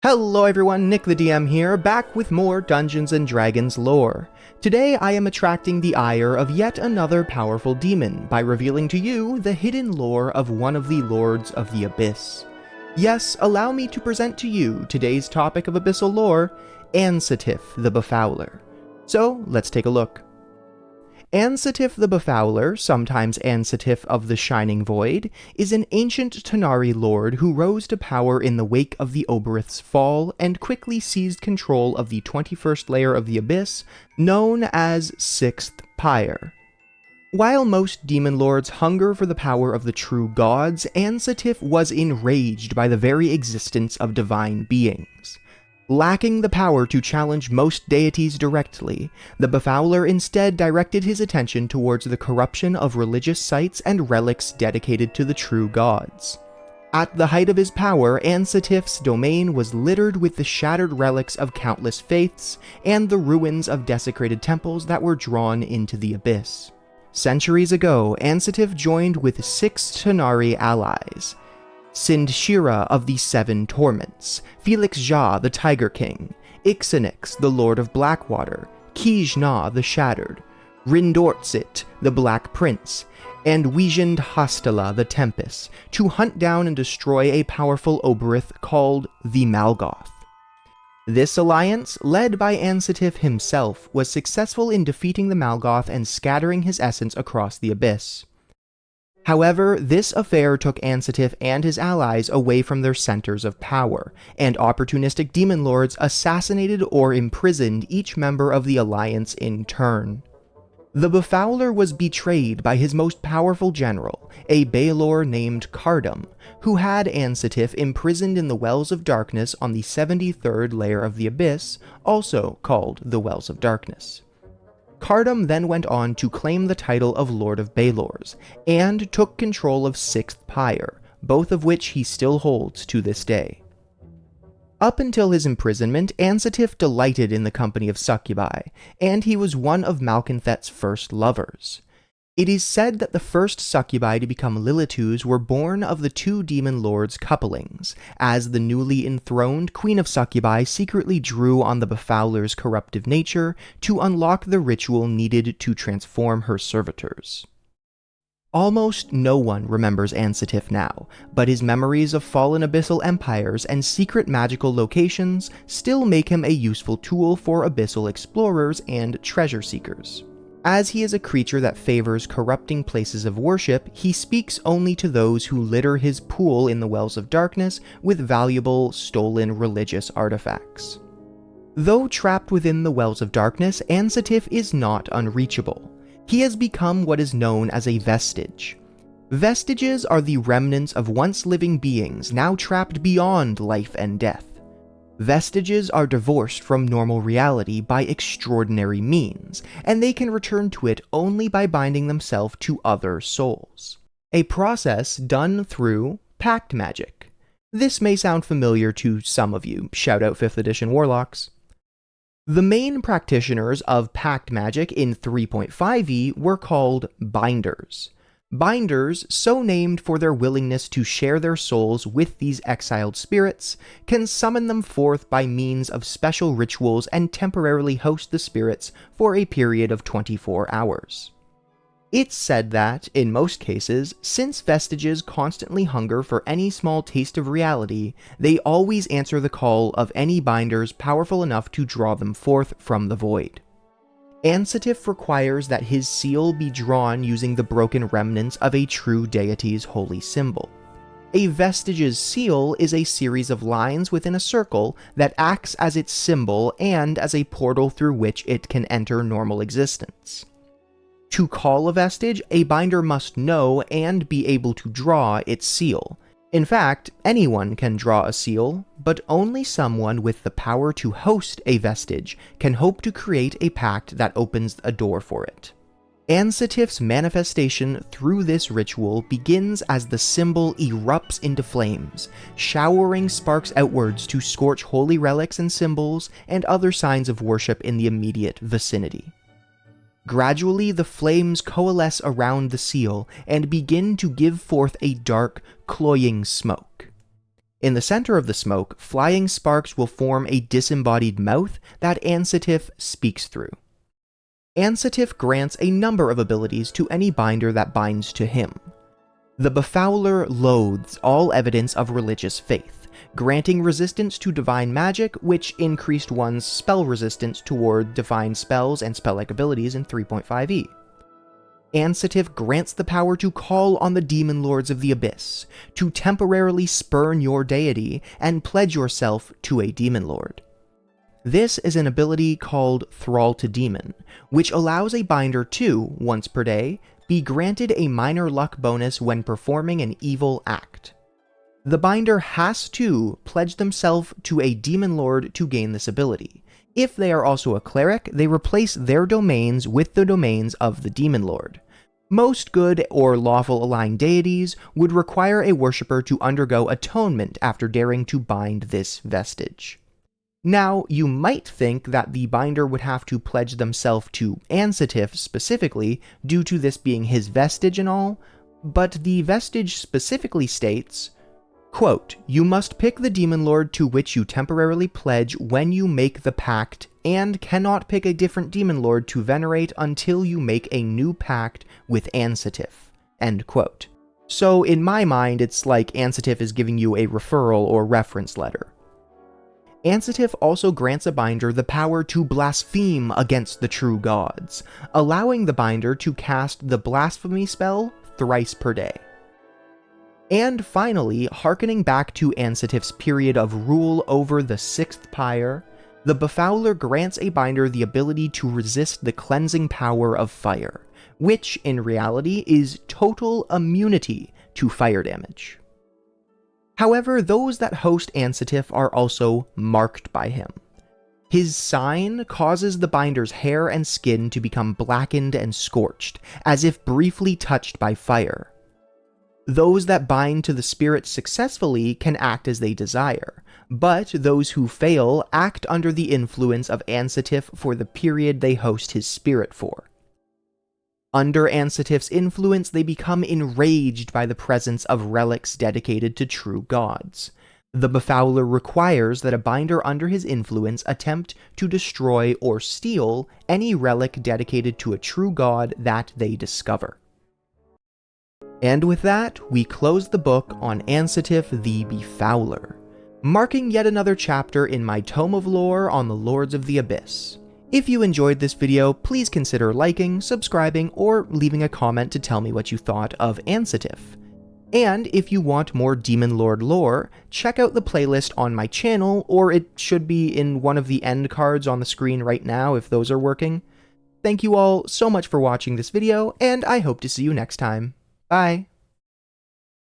Hello everyone, Nick the DM here, back with more Dungeons & Dragons lore. Today I am attracting the ire of yet another powerful demon by revealing to you the hidden lore of one of the Lords of the Abyss. Yes, allow me to present to you today's topic of abyssal lore, Ansitif the Befouler. So, let's take a look. Ansitif the Befouler, sometimes Ansitif of the Shining Void, is an ancient tanar'ri lord who rose to power in the wake of the Oberith's fall and quickly seized control of the 21st layer of the Abyss, known as 6th Pyre. While most demon lords hunger for the power of the true gods, Ansitif was enraged by the very existence of divine beings. Lacking the power to challenge most deities directly, the Befouler instead directed his attention towards the corruption of religious sites and relics dedicated to the true gods. At the height of his power, Ansitif's domain was littered with the shattered relics of countless faiths and the ruins of desecrated temples that were drawn into the abyss. Centuries ago, Ansitif joined with 6 tanar'ri allies: Sindshira of the Seven Torments, Felix Jah the Tiger King, Ixenix the Lord of Blackwater, Kijna the Shattered, Rindortzit the Black Prince, and Wiegand Hastala the Tempest, to hunt down and destroy a powerful Oberith called the Malgoth. This alliance, led by Ansitif himself, was successful in defeating the Malgoth and scattering his essence across the abyss. However, this affair took Ansitif and his allies away from their centers of power, and opportunistic demon lords assassinated or imprisoned each member of the alliance in turn. The Befouler was betrayed by his most powerful general, a Baelor named Cardum, who had Ansitif imprisoned in the Wells of Darkness on the 73rd layer of the Abyss, also called the Wells of Darkness. Cardum then went on to claim the title of Lord of Baelors, and took control of 6th Pyre, both of which he still holds to this day. Up until his imprisonment, Ansitif delighted in the company of succubi, and he was one of Malkinthet's first lovers. It is said that the first succubi to become Lilitus were born of the 2 demon lords' couplings, as the newly enthroned Queen of Succubi secretly drew on the Befouler's corruptive nature to unlock the ritual needed to transform her servitors. Almost no one remembers Ansitif now, but his memories of fallen abyssal empires and secret magical locations still make him a useful tool for abyssal explorers and treasure seekers. As he is a creature that favors corrupting places of worship, he speaks only to those who litter his pool in the Wells of Darkness with valuable, stolen religious artifacts. Though trapped within the Wells of Darkness, Ansitif is not unreachable. He has become what is known as a vestige. Vestiges are the remnants of once living beings now trapped beyond life and death. Vestiges are divorced from normal reality by extraordinary means, and they can return to it only by binding themselves to other souls. A process done through pact magic. This may sound familiar to some of you, shout out 5th edition Warlocks. The main practitioners of pact magic in 3.5e were called binders. Binders, so named for their willingness to share their souls with these exiled spirits, can summon them forth by means of special rituals and temporarily host the spirits for a period of 24 hours. It's said that, in most cases, since vestiges constantly hunger for any small taste of reality, they always answer the call of any binders powerful enough to draw them forth from the void. Ansitif requires that his seal be drawn using the broken remnants of a true deity's holy symbol. A vestige's seal is a series of lines within a circle that acts as its symbol and as a portal through which it can enter normal existence. To call a vestige, a binder must know and be able to draw its seal. In fact, anyone can draw a seal, but only someone with the power to host a vestige can hope to create a pact that opens a door for it. Ansitif's manifestation through this ritual begins as the symbol erupts into flames, showering sparks outwards to scorch holy relics and symbols and other signs of worship in the immediate vicinity. Gradually, the flames coalesce around the seal and begin to give forth a dark, cloying smoke. In the center of the smoke, flying sparks will form a disembodied mouth that Ansitif speaks through. Ansitif grants a number of abilities to any binder that binds to him. The Befouler loathes all evidence of religious faith, granting resistance to divine magic, which increased one's spell resistance toward divine spells and spell-like abilities in 3.5e. Ansitif grants the power to call on the demon lords of the abyss, to temporarily spurn your deity and pledge yourself to a demon lord. This is an ability called Thrall to Demon, which allows a binder to, once per day, be granted a minor luck bonus when performing an evil act. The binder has to pledge themselves to a demon lord to gain this ability. If they are also a cleric, they replace their domains with the domains of the demon lord. Most good or lawful aligned deities would require a worshipper to undergo atonement after daring to bind this vestige. Now, you might think that the binder would have to pledge themselves to Ansitif specifically, due to this being his vestige and all, but the vestige specifically states, quote, "You must pick the demon lord to which you temporarily pledge when you make the pact, and cannot pick a different demon lord to venerate until you make a new pact with Ansitif." End quote. So in my mind, it's like Ansitif is giving you a referral or reference letter. Ansitif also grants a binder the power to blaspheme against the true gods, allowing the binder to cast the blasphemy spell thrice per day. And finally, hearkening back to Ansitif's period of rule over the Sixth Pyre, the Befouler grants a binder the ability to resist the cleansing power of fire, which in reality is total immunity to fire damage. However, those that host Ansitif are also marked by him. His sign causes the binder's hair and skin to become blackened and scorched, as if briefly touched by fire. Those that bind to the spirit successfully can act as they desire, but those who fail act under the influence of Ansitif for the period they host his spirit for. Under Ansitif's influence, they become enraged by the presence of relics dedicated to true gods. The Befouler requires that a binder under his influence attempt to destroy or steal any relic dedicated to a true god that they discover. And with that, we close the book on Ansitif the Befouler, marking yet another chapter in my tome of lore on the Lords of the Abyss. If you enjoyed this video, please consider liking, subscribing, or leaving a comment to tell me what you thought of Ansitif. And if you want more Demon Lord lore, check out the playlist on my channel, or it should be in one of the end cards on the screen right now if those are working. Thank you all so much for watching this video, and I hope to see you next time. Bye!